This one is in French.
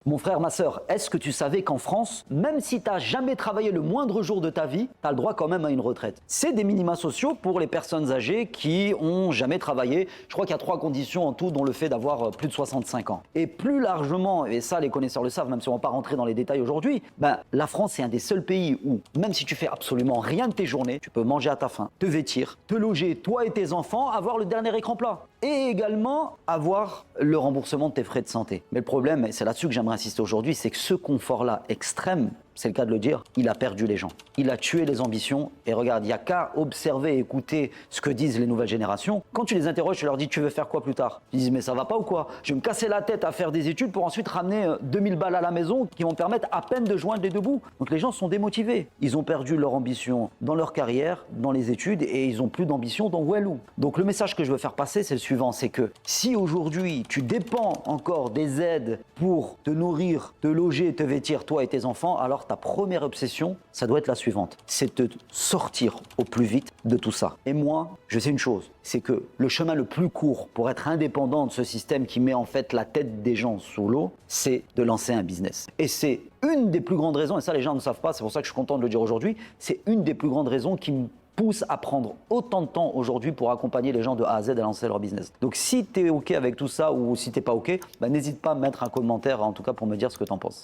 Mon frère, ma sœur, est-ce que tu savais qu'en France, même si tu n'as jamais travaillé le moindre jour de ta vie, tu as le droit quand même à une retraite? C'est des minima sociaux pour les personnes âgées qui ont jamais travaillé. Je crois qu'il y a 3 conditions en tout, dont le fait d'avoir plus de 65 ans. Et plus largement, et ça les connaisseurs le savent, même si on ne va pas rentrer dans les détails aujourd'hui, la France est un des seuls pays où, même si tu fais absolument rien de tes journées, tu peux manger à ta faim, te vêtir, te loger, toi et tes enfants, avoir le dernier écran plat. Et également avoir le remboursement de tes frais de santé. Mais le problème, et c'est là-dessus que j'aimerais insister aujourd'hui, c'est que ce confort-là extrême, c'est le cas de le dire, il a perdu les gens. Il a tué les ambitions. Et regarde, il n'y a qu'à observer et écouter ce que disent les nouvelles générations. Quand tu les interroges, tu leur dis, tu veux faire quoi plus tard? Ils disent, mais ça va pas ou quoi? Je vais me casser la tête à faire des études pour ensuite ramener 2000 balles à la maison qui vont permettre à peine de joindre les deux bouts. Donc les gens sont démotivés. Ils ont perdu leur ambition dans leur carrière, dans les études, et ils n'ont plus d'ambition dans Walou. Donc le message que je veux faire passer, c'est le suivant, c'est que si aujourd'hui tu dépends encore des aides pour te nourrir, te loger, te vêtir, toi et tes enfants, alors ta première obsession, ça doit être la suivante. C'est de sortir au plus vite de tout ça. Et moi, je sais une chose, c'est que le chemin le plus court pour être indépendant de ce système qui met en fait la tête des gens sous l'eau, c'est de lancer un business. Et c'est une des plus grandes raisons, et ça les gens ne savent pas, c'est pour ça que je suis content de le dire aujourd'hui, c'est une des plus grandes raisons qui me pousse à prendre autant de temps aujourd'hui pour accompagner les gens de A à Z à lancer leur business. Donc si tu es OK avec tout ça ou si tu n'es pas OK, n'hésite pas à mettre un commentaire en tout cas pour me dire ce que tu en penses.